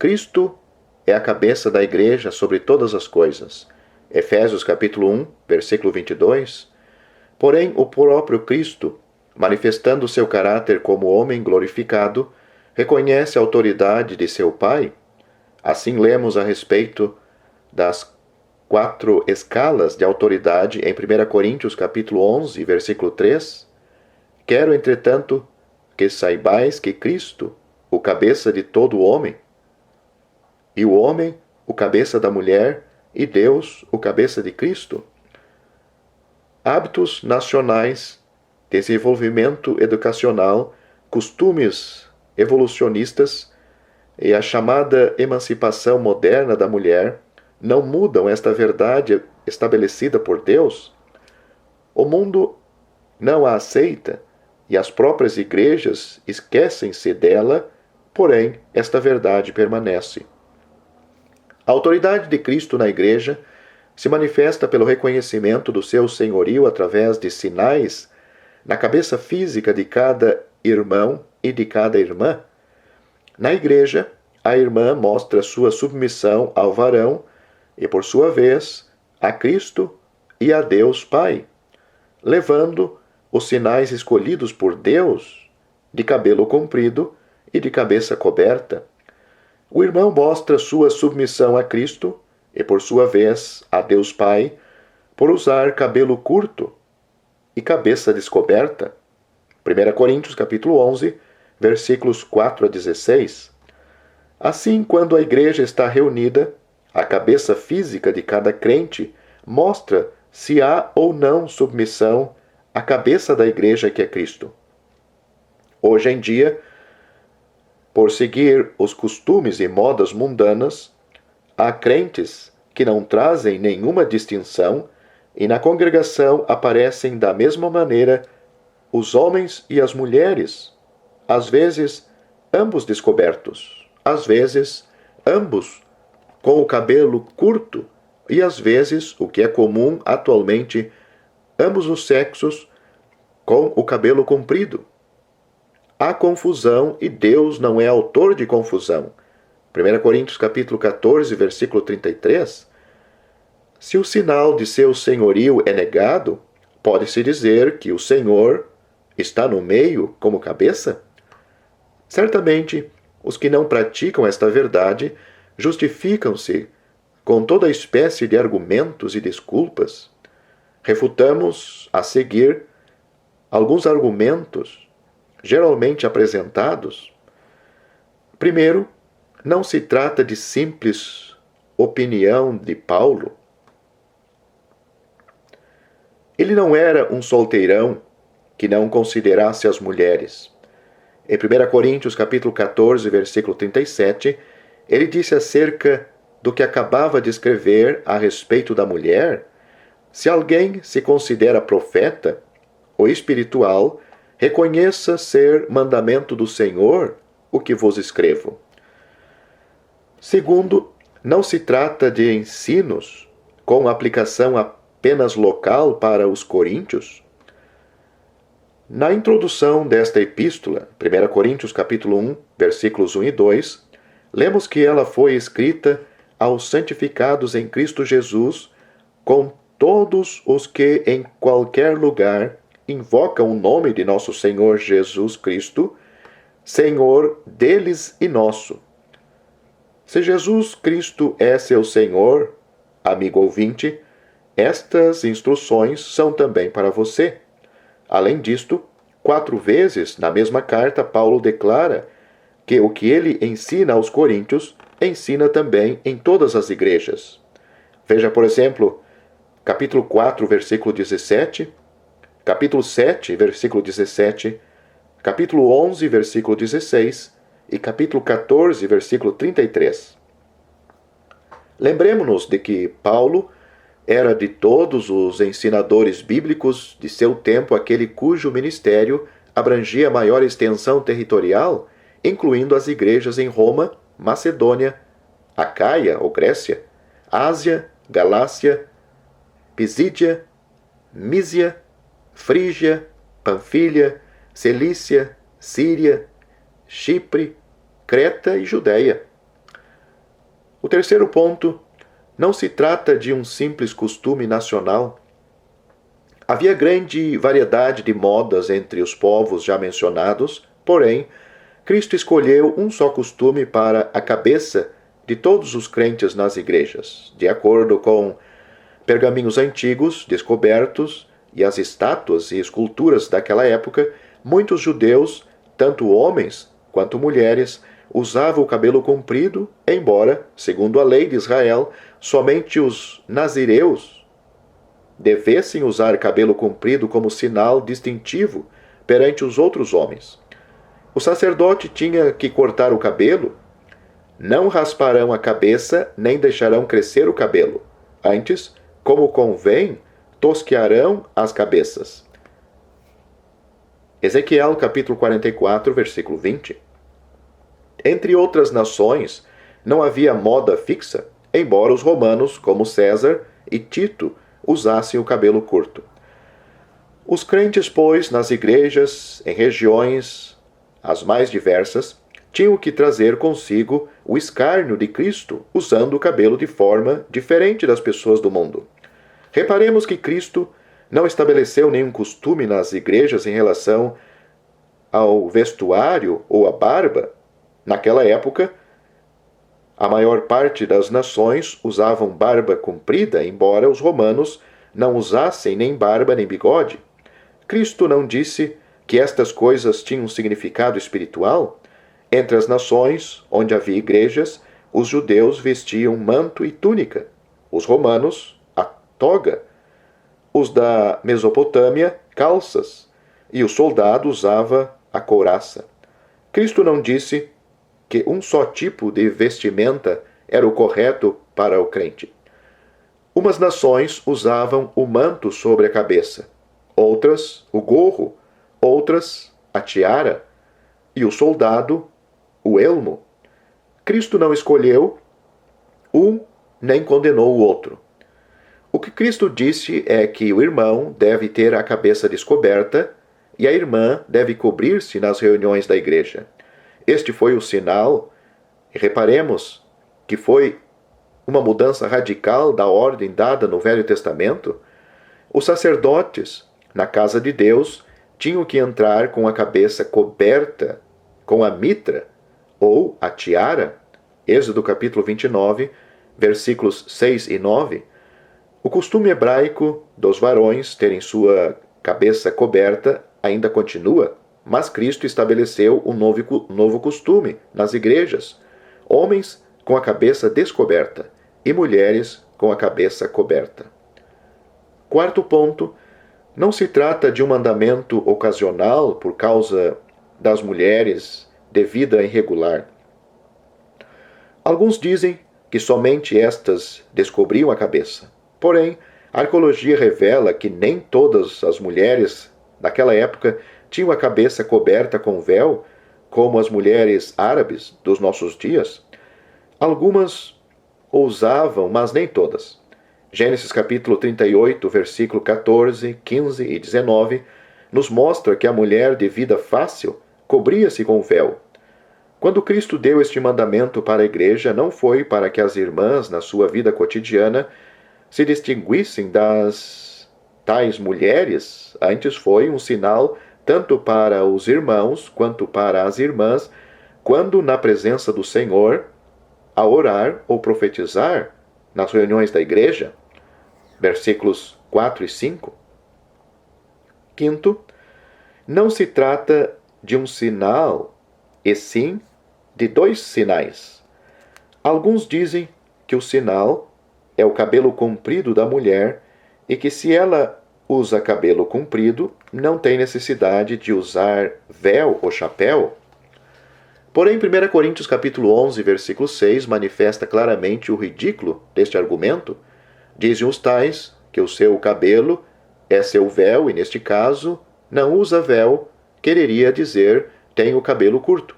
Cristo é a cabeça da igreja sobre todas as coisas. Efésios capítulo 1, versículo 22. Porém, o próprio Cristo, manifestando seu caráter como homem glorificado, reconhece a autoridade de seu Pai. Assim lemos a respeito das 4 escalas de autoridade em 1 Coríntios capítulo 11, versículo 3. Quero, entretanto, que saibais que Cristo, o cabeça de todo homem, e o homem, o cabeça da mulher, e Deus, o cabeça de Cristo. Hábitos nacionais, desenvolvimento educacional, costumes evolucionistas e a chamada emancipação moderna da mulher não mudam esta verdade estabelecida por Deus. O mundo não a aceita e as próprias igrejas esquecem-se dela, porém esta verdade permanece. A autoridade de Cristo na igreja se manifesta pelo reconhecimento do seu senhorio através de sinais na cabeça física de cada irmão e de cada irmã. Na igreja, a irmã mostra sua submissão ao varão e, por sua vez, a Cristo e a Deus Pai, levando os sinais escolhidos por Deus de cabelo comprido e de cabeça coberta. O irmão mostra sua submissão a Cristo e, por sua vez, a Deus Pai, por usar cabelo curto e cabeça descoberta. 1 Coríntios capítulo 11, versículos 4 a 16. Assim, quando a igreja está reunida, a cabeça física de cada crente mostra se há ou não submissão à cabeça da igreja que é Cristo. Hoje em dia, por seguir os costumes e modas mundanas, há crentes que não trazem nenhuma distinção e na congregação aparecem da mesma maneira os homens e as mulheres, às vezes ambos descobertos, às vezes ambos com o cabelo curto e às vezes, o que é comum atualmente, ambos os sexos com o cabelo comprido. Há confusão e Deus não é autor de confusão. 1 Coríntios capítulo 14, versículo 33. Se o sinal de seu senhorio é negado, pode-se dizer que o Senhor está no meio como cabeça? Certamente, os que não praticam esta verdade justificam-se com toda espécie de argumentos e desculpas. Refutamos, a seguir, alguns argumentos geralmente apresentados. Primeiro, não se trata de simples opinião de Paulo. Ele não era um solteirão que não considerasse as mulheres. Em 1 Coríntios capítulo 14, versículo 37, ele disse acerca do que acabava de escrever a respeito da mulher: se alguém se considera profeta ou espiritual, reconheça ser mandamento do Senhor o que vos escrevo. Segundo, não se trata de ensinos com aplicação apenas local para os coríntios. Na introdução desta epístola, 1 Coríntios capítulo 1, versículos 1 e 2, lemos que ela foi escrita aos santificados em Cristo Jesus, com todos os que em qualquer lugar invocam o nome de nosso Senhor Jesus Cristo, Senhor deles e nosso. Se Jesus Cristo é seu Senhor, amigo ouvinte, estas instruções são também para você. Além disto, 4 vezes na mesma carta, Paulo declara que o que ele ensina aos coríntios, ensina também em todas as igrejas. Veja, por exemplo, capítulo 4, versículo 17, capítulo 7, versículo 17, capítulo 11, versículo 16 e capítulo 14, versículo 33. Lembremos-nos de que Paulo era de todos os ensinadores bíblicos de seu tempo aquele cujo ministério abrangia maior extensão territorial, incluindo as igrejas em Roma, Macedônia, Acaia ou Grécia, Ásia, Galácia, Pisídia, Mísia, Frígia, Panfilha, Cilícia, Síria, Chipre, Creta e Judéia. O terceiro ponto, não se trata de um simples costume nacional. Havia grande variedade de modas entre os povos já mencionados, porém, Cristo escolheu um só costume para a cabeça de todos os crentes nas igrejas, de acordo com pergaminhos antigos descobertos e as estátuas e esculturas daquela época. Muitos judeus, tanto homens quanto mulheres, usavam o cabelo comprido, embora, segundo a lei de Israel, somente os nazireus devessem usar cabelo comprido como sinal distintivo perante os outros homens. O sacerdote tinha que cortar o cabelo. Não rasparão a cabeça, nem deixarão crescer o cabelo. Antes, como convém, tosquearão as cabeças. Ezequiel capítulo 44, versículo 20. Entre outras nações, não havia moda fixa, embora os romanos, como César e Tito, usassem o cabelo curto. Os crentes, pois, nas igrejas, em regiões as mais diversas, tinham que trazer consigo o escárnio de Cristo, usando o cabelo de forma diferente das pessoas do mundo. Reparemos que Cristo não estabeleceu nenhum costume nas igrejas em relação ao vestuário ou à barba. Naquela época, a maior parte das nações usavam barba comprida, embora os romanos não usassem nem barba nem bigode. Cristo não disse que estas coisas tinham um significado espiritual? Entre as nações onde havia igrejas, os judeus vestiam manto e túnica, os romanos a toga, os da Mesopotâmia calças, e o soldado usava a couraça. Cristo não disse que um só tipo de vestimenta era o correto para o crente. Umas nações usavam o manto sobre a cabeça, outras o gorro, outras a tiara, e o soldado o elmo. Cristo não escolheu um nem condenou o outro. O que Cristo disse é que o irmão deve ter a cabeça descoberta e a irmã deve cobrir-se nas reuniões da igreja. Este foi o sinal, e reparemos que foi uma mudança radical da ordem dada no Velho Testamento. Os sacerdotes, na casa de Deus, tinham que entrar com a cabeça coberta com a mitra ou a tiara. Êxodo capítulo 29, versículos 6 e 9. O costume hebraico dos varões terem sua cabeça coberta ainda continua, mas Cristo estabeleceu um novo costume nas igrejas: homens com a cabeça descoberta e mulheres com a cabeça coberta. Quarto ponto, não se trata de um mandamento ocasional por causa das mulheres de vida irregular. Alguns dizem que somente estas descobriam a cabeça. Porém, a arqueologia revela que nem todas as mulheres daquela época tinham a cabeça coberta com véu, como as mulheres árabes dos nossos dias. Algumas ousavam, mas nem todas. Gênesis capítulo 38, versículo 14, 15 e 19, nos mostra que a mulher de vida fácil cobria-se com véu. Quando Cristo deu este mandamento para a igreja, não foi para que as irmãs, na sua vida cotidiana, se distinguissem das tais mulheres. Antes foi um sinal tanto para os irmãos quanto para as irmãs, quando na presença do Senhor, a orar ou profetizar nas reuniões da igreja. Versículos 4 e 5. Quinto, não se trata de um sinal, e sim de dois sinais. Alguns dizem que o sinal é o cabelo comprido da mulher e que se ela usa cabelo comprido, não tem necessidade de usar véu ou chapéu. Porém, 1 Coríntios capítulo 11, versículo 6, manifesta claramente o ridículo deste argumento. Dizem os tais que o seu cabelo é seu véu e, neste caso, não usa véu, quereria dizer tem o cabelo curto.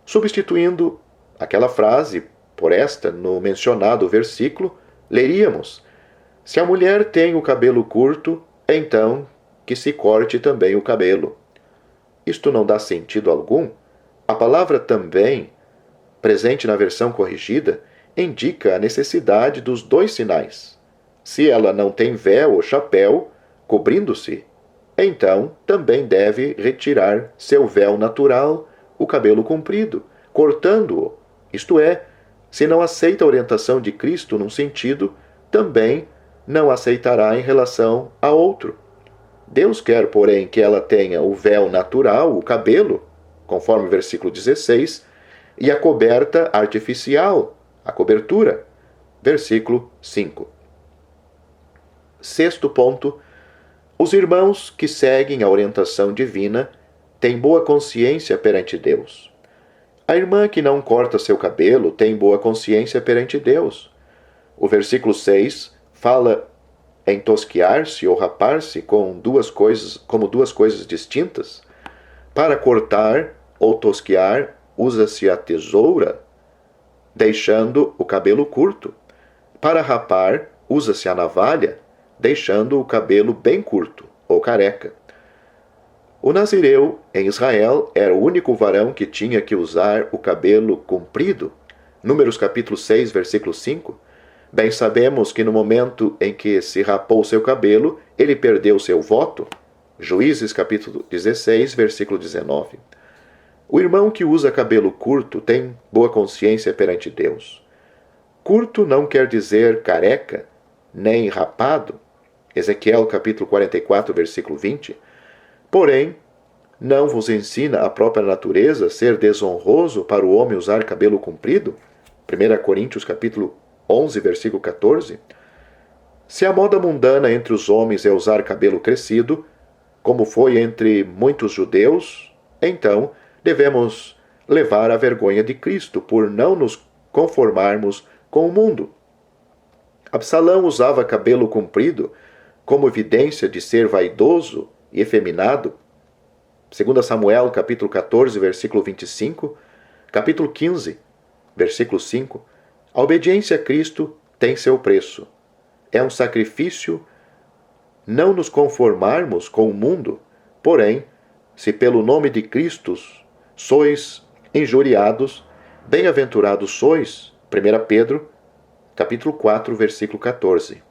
Substituindo aquela frase por esta no mencionado versículo, leríamos: se a mulher tem o cabelo curto, então que se corte também o cabelo. Isto não dá sentido algum. A palavra também, presente na versão corrigida, indica a necessidade dos dois sinais. Se ela não tem véu ou chapéu, cobrindo-se, então também deve retirar seu véu natural, o cabelo comprido, cortando-o. Isto é, se não aceita a orientação de Cristo num sentido, também não aceitará em relação a outro. Deus quer, porém, que ela tenha o véu natural, o cabelo, conforme o versículo 16, e a coberta artificial, a cobertura, versículo 5. Sexto ponto: os irmãos que seguem a orientação divina têm boa consciência perante Deus. A irmã que não corta seu cabelo tem boa consciência perante Deus. O versículo 6 fala em tosquiar-se ou rapar-se como duas coisas distintas. Para cortar ou tosquiar, usa-se a tesoura, deixando o cabelo curto. Para rapar, usa-se a navalha, deixando o cabelo bem curto, ou careca. O nazireu, em Israel, era o único varão que tinha que usar o cabelo comprido. Números capítulo 6, versículo 5. Bem sabemos que no momento em que se rapou seu cabelo, ele perdeu seu voto. Juízes capítulo 16, versículo 19. O irmão que usa cabelo curto tem boa consciência perante Deus. Curto não quer dizer careca, nem rapado. Ezequiel capítulo 44, versículo 20. Porém, não vos ensina a própria natureza ser desonroso para o homem usar cabelo comprido? 1 Coríntios capítulo 11, versículo 14. Se a moda mundana entre os homens é usar cabelo crescido, como foi entre muitos judeus, então devemos levar a vergonha de Cristo por não nos conformarmos com o mundo. Absalão usava cabelo comprido como evidência de ser vaidoso e efeminado. 2 Samuel, capítulo 14, versículo 25, capítulo 15, versículo 5. A obediência a Cristo tem seu preço. É um sacrifício não nos conformarmos com o mundo, porém, se pelo nome de Cristo sois injuriados, bem-aventurados sois. 1 Pedro, capítulo 4, versículo 14.